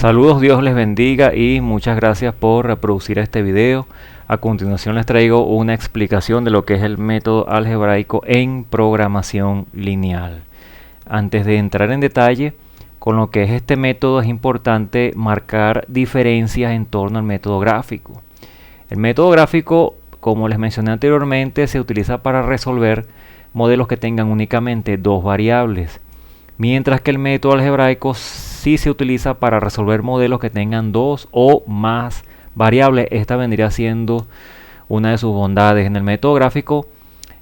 Saludos, Dios les bendiga y muchas gracias por reproducir este video. A continuación les traigo una explicación de lo que es el método algebraico en programación lineal. Antes de entrar en detalle con lo que es este método, es importante marcar diferencias en torno al método gráfico. El método gráfico, como les mencioné anteriormente, se utiliza para resolver modelos que tengan únicamente dos variables, mientras que el método algebraico sí se utiliza para resolver modelos que tengan dos o más variables. Esta vendría siendo una de sus bondades. En el método gráfico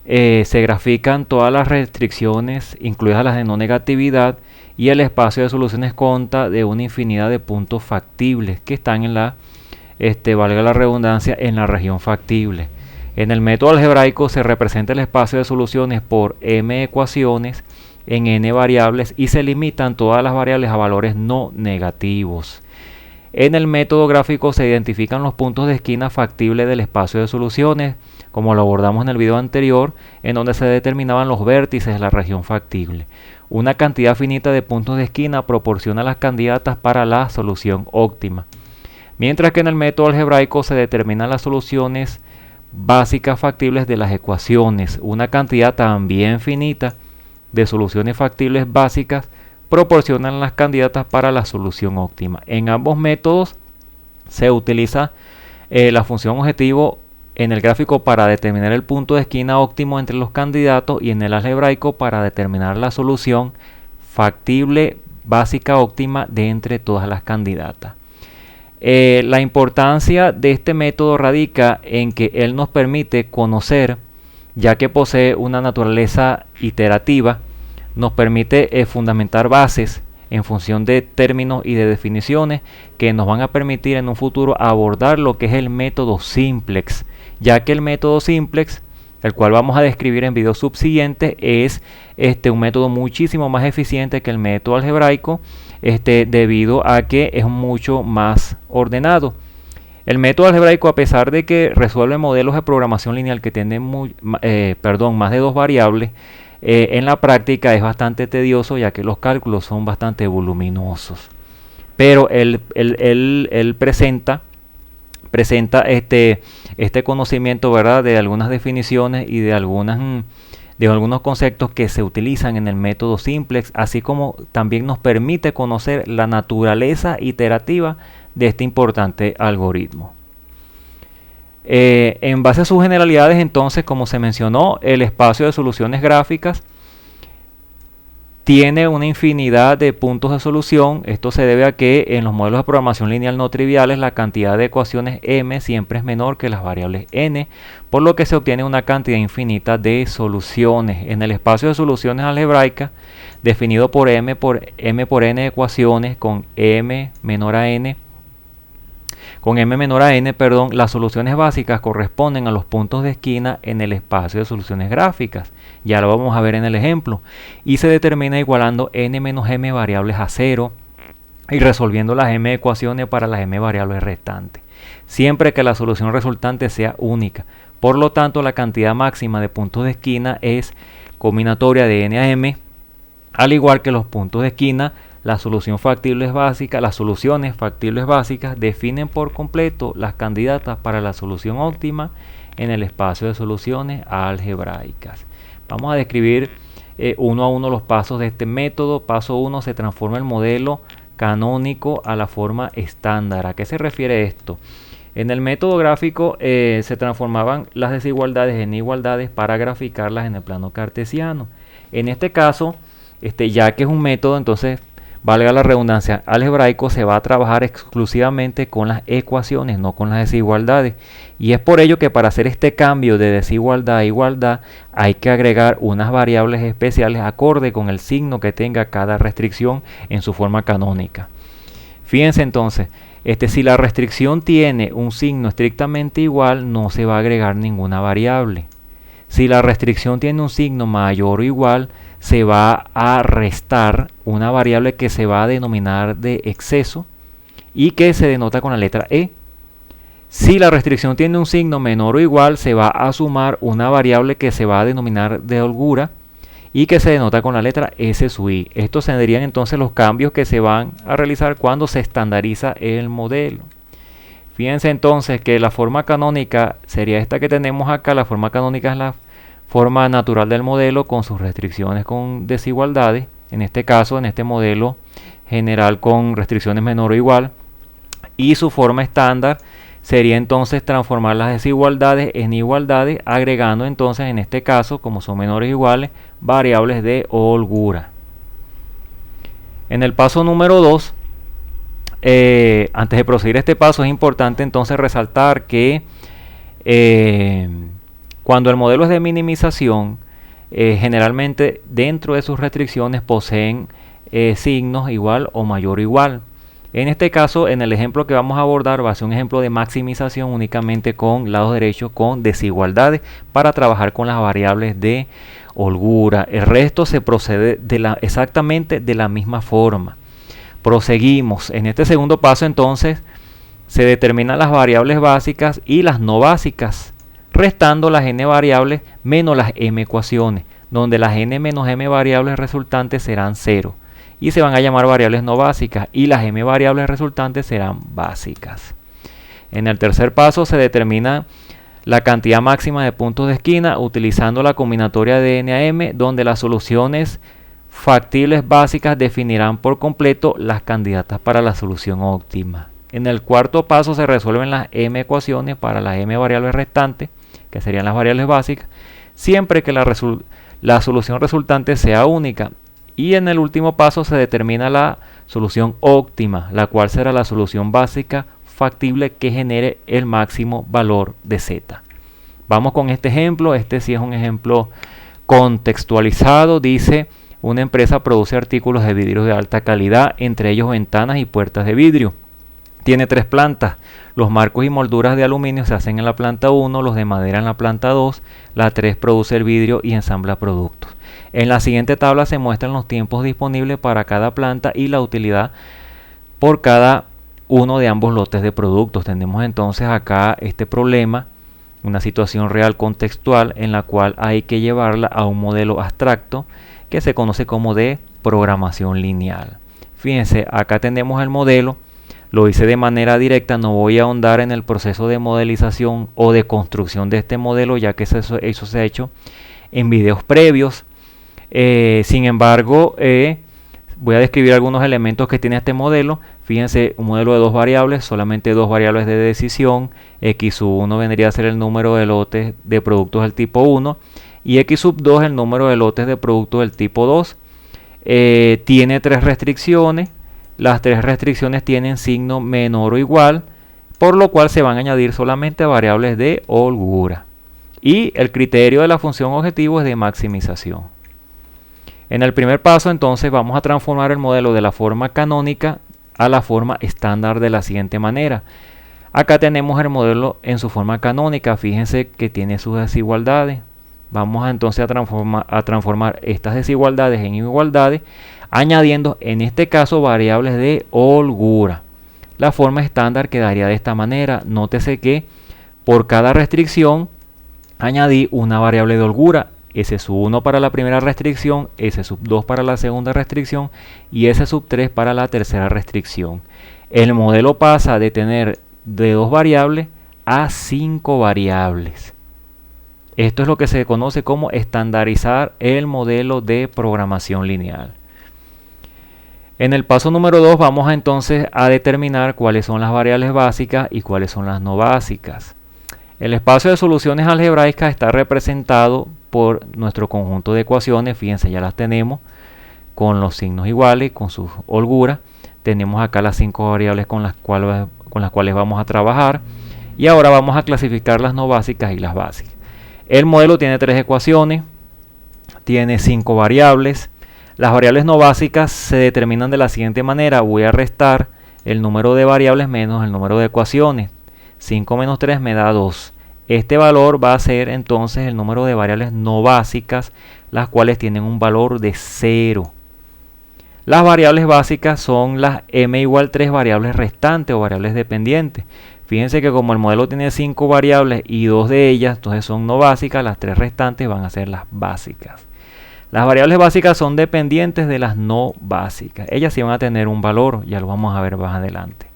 se grafican todas las restricciones, incluidas las de no negatividad, y el espacio de soluciones consta de una infinidad de puntos factibles que están en la, valga la redundancia, en la región factible. En el método algebraico se representa el espacio de soluciones por m ecuaciones en n variables y se limitan todas las variables a valores no negativos. En el método gráfico se identifican los puntos de esquina factibles del espacio de soluciones, como lo abordamos en el video anterior, en donde se determinaban los vértices de la región factible. Una cantidad finita de puntos de esquina proporciona las candidatas para la solución óptima, mientras que en el método algebraico se determinan las soluciones básicas factibles de las ecuaciones. Una cantidad también finita de soluciones factibles básicas proporcionan las candidatas para la solución óptima. En ambos métodos se utiliza la función objetivo en el gráfico para determinar el punto de esquina óptimo entre los candidatos y en el algebraico para determinar la solución factible básica óptima de entre todas las candidatas. La importancia de este método radica en que él nos permite conocer, ya que posee una naturaleza iterativa, nos permite fundamentar bases en función de términos y de definiciones que nos van a permitir en un futuro abordar lo que es el método simplex, ya que el método simplex, el cual vamos a describir en videos subsiguientes, es un método muchísimo más eficiente que el método algebraico, debido a que es mucho más ordenado. El método algebraico, a pesar de que resuelve modelos de programación lineal que tienen más de dos variables, en la práctica es bastante tedioso, ya que los cálculos son bastante voluminosos. Pero él presenta este conocimiento, ¿verdad?, de algunas definiciones y de algunos conceptos que se utilizan en el método simplex, así como también nos permite conocer la naturaleza iterativa de este importante algoritmo. En base a sus generalidades, entonces, como se mencionó, el espacio de soluciones gráficas tiene una infinidad de puntos de solución. Esto se debe a que en los modelos de programación lineal no triviales la cantidad de ecuaciones m siempre es menor que las variables n, por lo que se obtiene una cantidad infinita de soluciones. En el espacio de soluciones algebraicas, definido por m por n ecuaciones con m menor a n, las soluciones básicas corresponden a los puntos de esquina en el espacio de soluciones gráficas. Ya lo vamos a ver en el ejemplo. Y se determina igualando n menos m variables a 0 y resolviendo las m ecuaciones para las m variables restantes, siempre que la solución resultante sea única. Por lo tanto, la cantidad máxima de puntos de esquina es combinatoria de n a m, al igual que los puntos de esquina. Las soluciones factibles básicas definen por completo las candidatas para la solución óptima en el espacio de soluciones algebraicas. Vamos a describir uno a uno los pasos de este método. Paso 1: se transforma el modelo canónico a la forma estándar. ¿A qué se refiere esto? En el método gráfico se transformaban las desigualdades en igualdades para graficarlas en el plano cartesiano. En este caso, ya que es un método, entonces, valga la redundancia, algebraico, se va a trabajar exclusivamente con las ecuaciones, no con las desigualdades. Y es por ello que para hacer este cambio de desigualdad a igualdad hay que agregar unas variables especiales acorde con el signo que tenga cada restricción en su forma canónica. Fíjense entonces, si la restricción tiene un signo estrictamente igual, no se va a agregar ninguna variable. Si la restricción tiene un signo mayor o igual, se va a restar una variable que se va a denominar de exceso y que se denota con la letra E. Si la restricción tiene un signo menor o igual, se va a sumar una variable que se va a denominar de holgura y que se denota con la letra S sub i. Estos serían entonces los cambios que se van a realizar cuando se estandariza el modelo. Fíjense entonces que la forma canónica sería esta que tenemos acá. La forma canónica es la forma natural del modelo con sus restricciones con desigualdades. En este caso, en este modelo general con restricciones menor o igual. Y su forma estándar sería entonces transformar las desigualdades en igualdades, agregando entonces en este caso, como son menores o iguales, variables de holgura. En el paso número 2, antes de proseguir este paso, es importante entonces resaltar que cuando el modelo es de minimización, generalmente dentro de sus restricciones poseen signos igual o mayor o igual. En este caso, en el ejemplo que vamos a abordar, va a ser un ejemplo de maximización únicamente con lados derechos con desigualdades para trabajar con las variables de holgura. El resto se procede exactamente de la misma forma. Proseguimos. En este segundo paso, entonces, se determinan las variables básicas y las no básicas, restando las n variables menos las m ecuaciones, donde las n menos m variables resultantes serán 0. Y se van a llamar variables no básicas y las m variables resultantes serán básicas. En el tercer paso se determina la cantidad máxima de puntos de esquina utilizando la combinatoria de n a m, donde las soluciones factibles básicas definirán por completo las candidatas para la solución óptima. En el cuarto paso se resuelven las m ecuaciones para las m variables restantes, que serían las variables básicas, siempre que la solución resultante sea única. Y en el último paso se determina la solución óptima, la cual será la solución básica factible que genere el máximo valor de z. Vamos con este ejemplo. Este sí es un ejemplo contextualizado. Dice: una empresa produce artículos de vidrio de alta calidad, entre ellos ventanas y puertas de vidrio. Tiene 3 plantas. Los marcos y molduras de aluminio se hacen en la planta 1, los de madera en la planta 2, la 3 produce el vidrio y ensambla productos. En la siguiente tabla se muestran los tiempos disponibles para cada planta y la utilidad por cada uno de ambos lotes de productos. Tenemos entonces acá este problema, una situación real contextual en la cual hay que llevarla a un modelo abstracto que se conoce como de programación lineal. Fíjense, acá tenemos el modelo. Lo hice de manera directa, no voy a ahondar en el proceso de modelización o de construcción de este modelo, ya que eso se ha hecho en videos previos. Sin embargo, voy a describir algunos elementos que tiene este modelo. Fíjense, un modelo de 2 variables, solamente 2 variables de decisión. X sub 1 vendría a ser el número de lotes de productos del tipo 1 y X sub 2 el número de lotes de productos del tipo 2. Tiene 3 restricciones. Las 3 restricciones tienen signo menor o igual, por lo cual se van a añadir solamente variables de holgura. Y el criterio de la función objetivo es de maximización. En el primer paso, entonces, vamos a transformar el modelo de la forma canónica a la forma estándar de la siguiente manera. Acá tenemos el modelo en su forma canónica. Fíjense que tiene sus desigualdades. Vamos entonces a transformar estas desigualdades en igualdades, añadiendo en este caso variables de holgura. La forma estándar quedaría de esta manera. Nótese que por cada restricción añadí una variable de holgura. S sub 1 para la primera restricción, S sub 2 para la segunda restricción y S sub 3 para la tercera restricción. El modelo pasa de tener de 2 variables a 5 variables. Esto es lo que se conoce como estandarizar el modelo de programación lineal. En el paso número 2 vamos entonces a determinar cuáles son las variables básicas y cuáles son las no básicas. El espacio de soluciones algebraicas está representado por nuestro conjunto de ecuaciones. Fíjense, ya las tenemos con los signos iguales, con sus holguras. Tenemos acá las 5 variables con las cuales vamos a trabajar. Y ahora vamos a clasificar las no básicas y las básicas. El modelo tiene 3 ecuaciones, tiene 5 variables. Las variables no básicas se determinan de la siguiente manera. Voy a restar el número de variables menos el número de ecuaciones. 5 menos 3 me da 2. Este valor va a ser entonces el número de variables no básicas, las cuales tienen un valor de 0. Las variables básicas son las m igual 3 variables restantes o variables dependientes. Fíjense que como el modelo tiene 5 variables y 2 de ellas entonces son no básicas, las 3 restantes van a ser las básicas. Las variables básicas son dependientes de las no básicas. Ellas sí van a tener un valor, ya lo vamos a ver más adelante.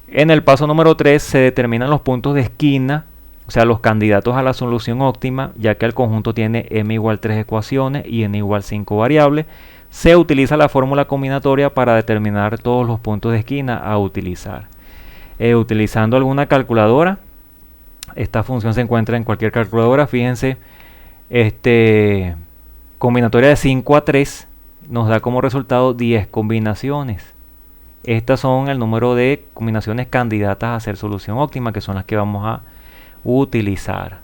En el paso número 3 se determinan los puntos de esquina, o sea, los candidatos a la solución óptima, ya que el conjunto tiene m igual 3 ecuaciones y n igual 5 variables. Se utiliza la fórmula combinatoria para determinar todos los puntos de esquina a utilizar. Utilizando alguna calculadora, esta función se encuentra en cualquier calculadora. Fíjense, combinatoria de 5 a 3 nos da como resultado 10 combinaciones. Estas son el número de combinaciones candidatas a ser solución óptima, que son las que vamos a utilizar.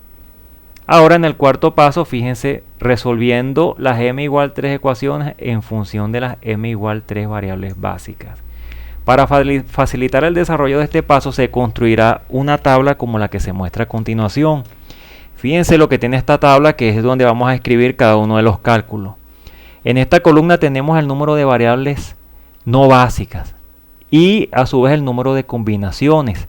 Ahora en el cuarto paso, fíjense, resolviendo las m igual 3 ecuaciones en función de las m igual 3 variables básicas. Para facilitar el desarrollo de este paso se construirá una tabla como la que se muestra a continuación. Fíjense lo que tiene esta tabla, que es donde vamos a escribir cada uno de los cálculos. En esta columna tenemos el número de variables no básicas y a su vez el número de combinaciones.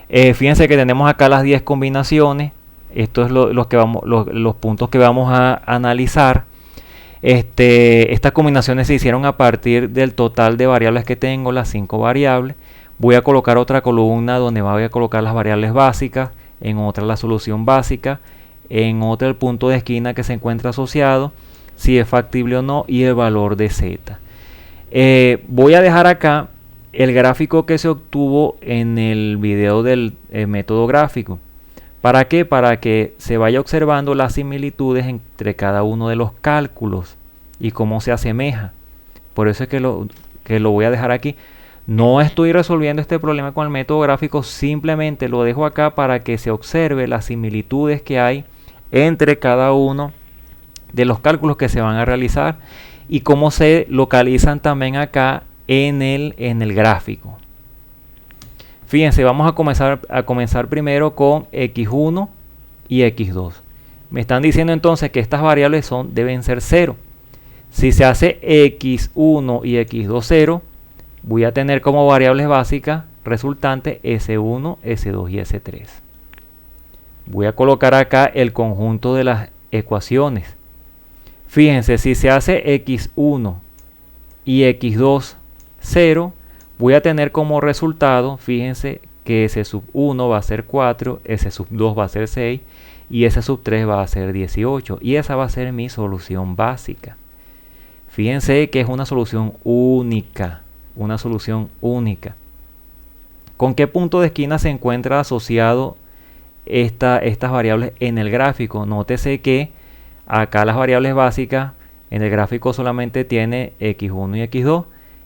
Fíjense que tenemos acá las 10 combinaciones. Esto es los puntos que vamos a analizar. Estas combinaciones se hicieron a partir del total de variables que tengo, las 5 variables. Voy a colocar otra columna donde voy a colocar las variables básicas, en otra la solución básica, en otra el punto de esquina que se encuentra asociado, si es factible o no, y el valor de z. Voy a dejar acá el gráfico que se obtuvo en el video del método gráfico. ¿Para qué? Para que se vaya observando las similitudes entre cada uno de los cálculos y cómo se asemeja. Por eso es que lo voy a dejar aquí. No estoy resolviendo este problema con el método gráfico, simplemente lo dejo acá para que se observe las similitudes que hay entre cada uno de los cálculos que se van a realizar y cómo se localizan también acá en el gráfico. Fíjense, vamos a comenzar primero con x1 y x2. Me están diciendo entonces que estas variables deben ser 0. Si se hace x1 y x2 0, voy a tener como variables básicas resultantes S1, S2 y S3. Voy a colocar acá el conjunto de las ecuaciones. Fíjense, si se hace x1 y x2 0, voy a tener como resultado, fíjense, que S1 va a ser 4, S2 va a ser 6 y S3 va a ser 18. Y esa va a ser mi solución básica. Fíjense que es una solución única. Una solución única. ¿Con qué punto de esquina se encuentra asociado estas variables en el gráfico? Nótese que acá las variables básicas en el gráfico solamente tiene x1 y x2.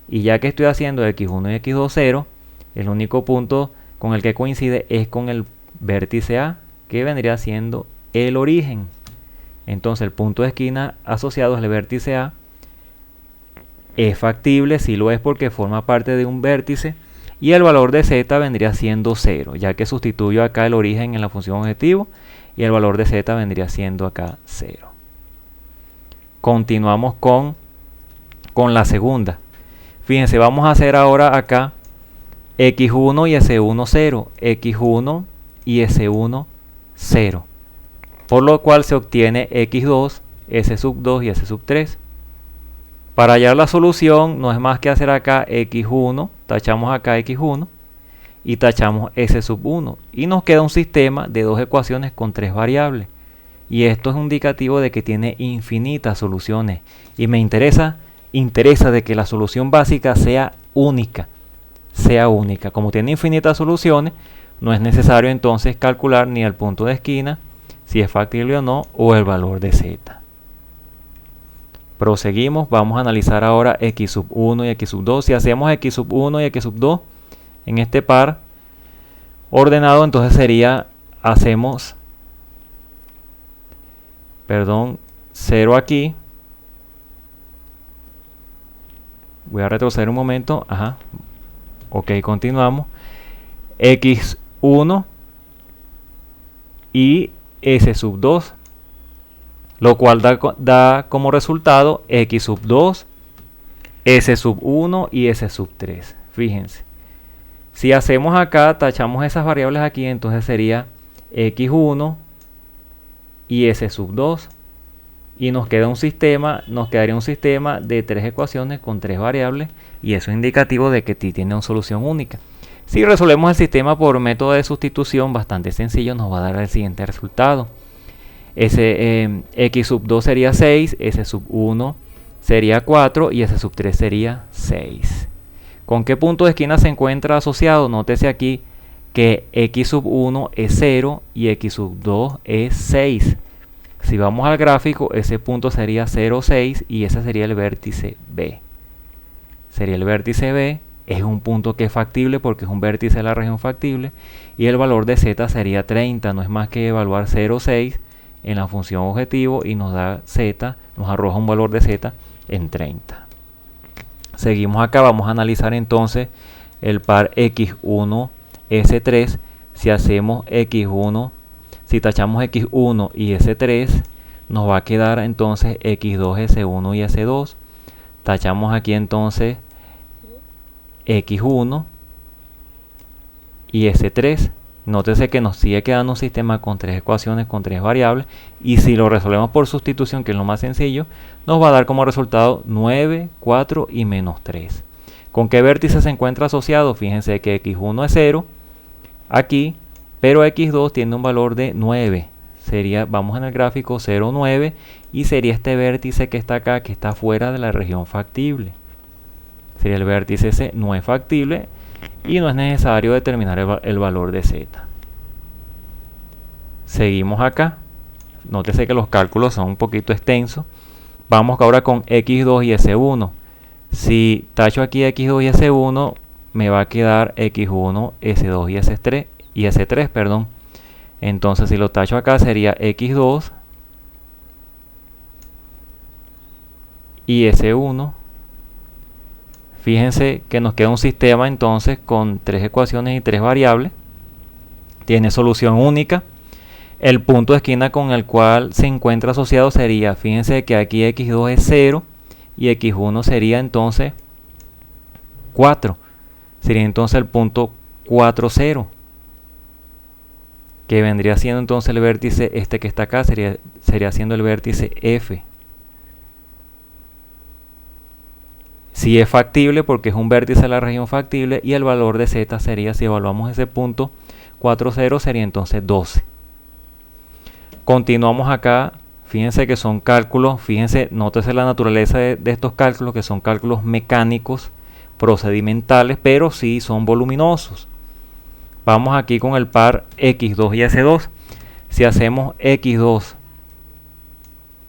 Y ya que estoy haciendo x1 y x2 0, el único punto con el que coincide es con el vértice A, que vendría siendo el origen. Entonces el punto de esquina asociado al vértice A es factible, si lo es porque forma parte de un vértice, y el valor de z vendría siendo 0, ya que sustituyo acá el origen en la función objetivo y el valor de z vendría siendo acá 0. Continuamos con la segunda. Fíjense, vamos a hacer ahora acá x1 y s1 0, x1 y s1 0, por lo cual se obtiene x2, s2 y s3. Para hallar la solución no es más que hacer acá x1, tachamos acá x1 y tachamos s1 y nos queda un sistema de dos ecuaciones con 3 variables, y esto es un indicativo de que tiene infinitas soluciones y me interesa de que la solución básica sea única. Como tiene infinitas soluciones, no es necesario entonces calcular ni el punto de esquina, si es factible o no, o el valor de z. Proseguimos, vamos a analizar ahora x1 y x2. Si hacemos x1 y x2 en este par ordenado, entonces sería, hacemos, 0 aquí. Voy a retroceder un momento. Ok, continuamos. x1 y s2, lo cual da como resultado x2, s1 y s3. Fíjense, si hacemos acá, tachamos esas variables aquí, entonces sería x1 y s2 y nos queda un sistema, nos quedaría un sistema de 3 ecuaciones con 3 variables, y eso es indicativo de que tiene una solución única. Si resolvemos el sistema por método de sustitución, bastante sencillo, nos va a dar el siguiente resultado. X sub 2 sería 6, S sub 1 sería 4 y S sub 3 sería 6. ¿Con qué punto de esquina se encuentra asociado? Nótese aquí que X sub 1 es 0 y X sub 2 es 6. Si vamos al gráfico, ese punto sería 0, 6 y ese sería el vértice B. Sería el vértice B, es un punto que es factible porque es un vértice de la región factible, y el valor de z sería 30, no es más que evaluar 0, 6 en la función objetivo y nos da z, nos arroja un valor de z en 30. Seguimos acá, vamos a analizar entonces el par X1, S3. Si hacemos X1, si tachamos X1 y S3, nos va a quedar entonces X2, S1 y S2. Tachamos aquí entonces X1 y S3. Nótese que nos sigue quedando un sistema con 3 ecuaciones con 3 variables, y si lo resolvemos por sustitución, que es lo más sencillo, nos va a dar como resultado 9, 4 y menos 3. ¿Con qué vértice se encuentra asociado? Fíjense que X1 es 0 aquí, pero X2 tiene un valor de 9. Sería, vamos en el gráfico, 0, 9, y sería este vértice que está acá, que está fuera de la región factible. Sería el vértice C, no es factible y no es necesario determinar el valor de z. Seguimos acá. Nótese que los cálculos son un poquito extensos. Vamos ahora con X2 y S1. Si tacho aquí X2 y S1, me va a quedar X1, S2 y S3, perdón. Entonces si lo tacho acá sería X2 y S1. Fíjense que nos queda un sistema entonces con 3 ecuaciones y 3 variables. Tiene solución única. El punto de esquina con el cual se encuentra asociado sería, fíjense que aquí X2 es 0 y X1 sería entonces 4. Sería entonces el punto 4, 0. Que vendría siendo entonces el vértice, este que está acá, sería siendo el vértice F. Si es factible porque es un vértice de la región factible, y el valor de z sería, si evaluamos ese punto 4, 0, sería entonces 12. Continuamos acá. Fíjense que son cálculos, fíjense, nótese la naturaleza de estos cálculos, que son cálculos mecánicos, procedimentales, pero sí son voluminosos. Vamos aquí con el par X2 y S2. Si hacemos X2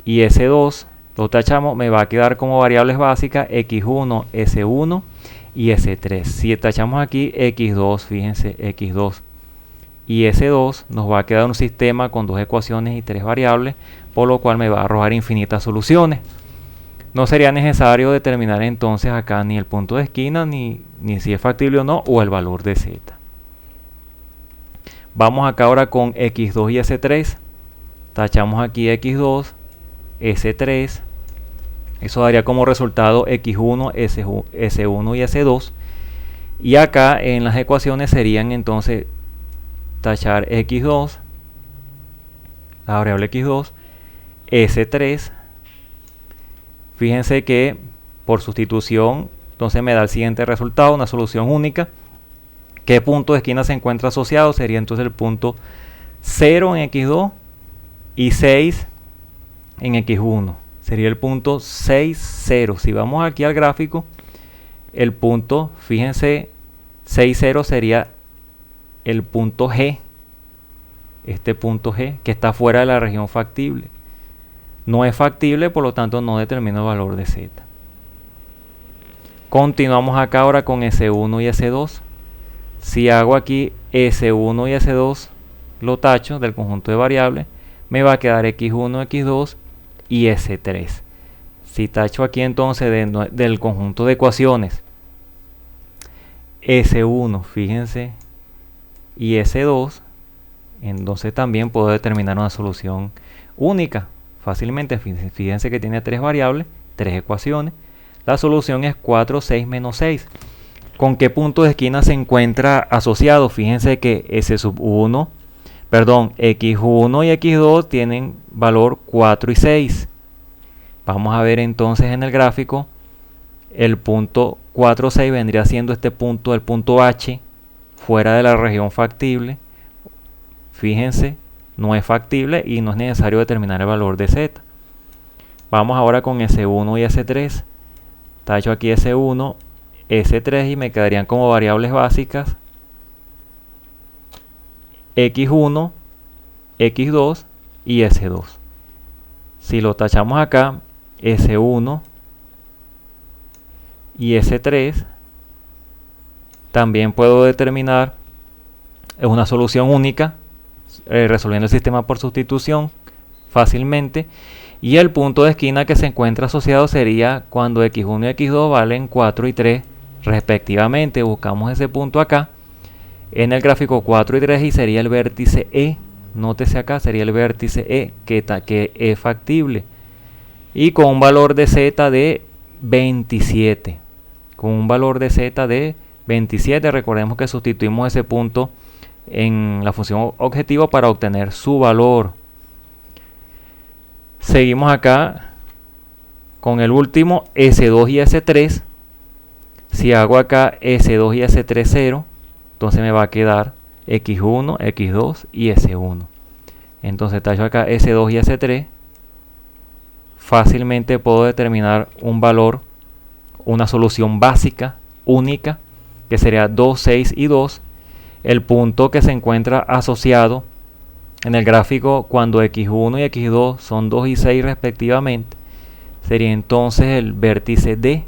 y S2, lo tachamos, me va a quedar como variables básicas X1, S1 y S3. Si tachamos aquí X2, fíjense, X2 y S2, nos va a quedar un sistema con 2 ecuaciones y 3 variables, por lo cual me va a arrojar infinitas soluciones. No sería necesario determinar entonces acá ni el punto de esquina, ni si es factible o no, o el valor de z. Vamos acá ahora con X2 y S3. Tachamos aquí X2, S3. Eso daría como resultado X1, S1 y S2. Y acá en las ecuaciones serían entonces tachar X2, la variable X2, S3. Fíjense que por sustitución, entonces me da el siguiente resultado, una solución única. ¿Qué punto de esquina se encuentra asociado? Sería entonces el punto 0 en X2 y 6 en X1. Sería el punto 6, 0. Si vamos aquí al gráfico, el punto, fíjense, 6, 0 sería el punto G. Este punto G, que está fuera de la región factible. No es factible, por lo tanto no determina el valor de z. Continuamos acá ahora con S1 y S2. Si hago aquí S1 y S2, lo tacho del conjunto de variables, me va a quedar X1, X2 y S3. Si tacho aquí entonces del conjunto de ecuaciones S1, fíjense, y S2, entonces también puedo determinar una solución única fácilmente. Fíjense que tiene 3 variables, 3 ecuaciones. La solución es 4, 6 menos 6. ¿Con qué punto de esquina se encuentra asociado? Fíjense que X1 y X2 tienen valor 4 y 6. Vamos a ver entonces en el gráfico, el punto 4,6 vendría siendo este punto, el punto H, fuera de la región factible. Fíjense, no es factible y no es necesario determinar el valor de Z. Vamos ahora con S1 y S3. Tacho aquí S1, S3 y me quedarían como variables básicas X1, X2 y S2. Si lo tachamos acá, S1 y S3, también puedo determinar una solución única, resolviendo el sistema por sustitución fácilmente. Y el punto de esquina que se encuentra asociado sería cuando X1 y X2 valen 4 y 3 respectivamente. Buscamos ese punto acá en el gráfico 4 y 3 y sería el vértice E. Nótese acá, sería el vértice E que es factible. Y con un valor de Z de 27. Con un valor de Z de 27, recordemos que sustituimos ese punto en la función objetivo para obtener su valor. Seguimos acá con el último, S2 y S3. Si hago acá S2 y S3 0, entonces me va a quedar X1, X2 y S1. Entonces tacho acá S2 y S3. Fácilmente puedo determinar un valor, una solución básica, única, que sería 2, 6 y 2. El punto que se encuentra asociado en el gráfico cuando X1 y X2 son 2 y 6 respectivamente, sería entonces el vértice D,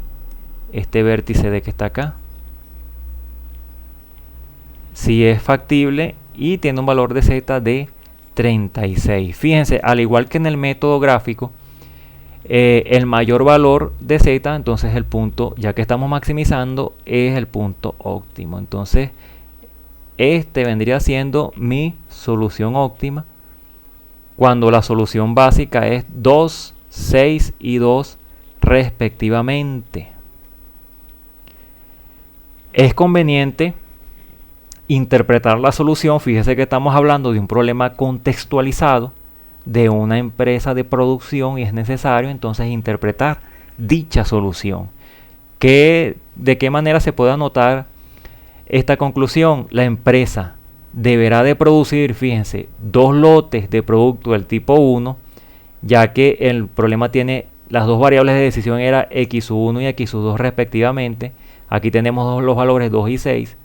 este vértice D que está acá. Si es factible y tiene un valor de Z de 36. Fíjense, al igual que en el método gráfico, el mayor valor de Z, entonces el punto, ya que estamos maximizando, es el punto óptimo. Entonces este vendría siendo mi solución óptima cuando la solución básica es 2, 6 y 2 respectivamente. Es conveniente interpretar la solución. Fíjese que estamos hablando de un problema contextualizado de una empresa de producción y es necesario entonces interpretar dicha solución. ¿De qué manera se puede anotar esta conclusión? La empresa deberá de producir, fíjense, 2 lotes de producto del tipo 1, ya que el problema tiene las dos variables de decisión era X1 y X2 respectivamente. Aquí tenemos los valores 2 y 6.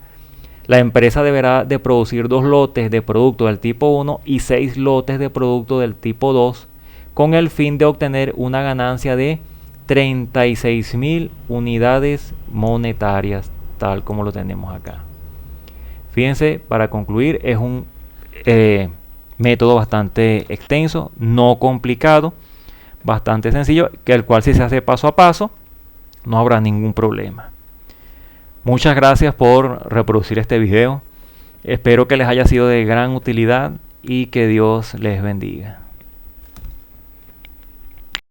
La empresa deberá de producir 2 lotes de producto del tipo 1 y 6 lotes de producto del tipo 2 con el fin de obtener una ganancia de 36.000 unidades monetarias, tal como lo tenemos acá. Fíjense, para concluir, es un método bastante extenso, no complicado, bastante sencillo, que el cual si se hace paso a paso no habrá ningún problema. Muchas gracias por reproducir este video. Espero que les haya sido de gran utilidad y que Dios les bendiga.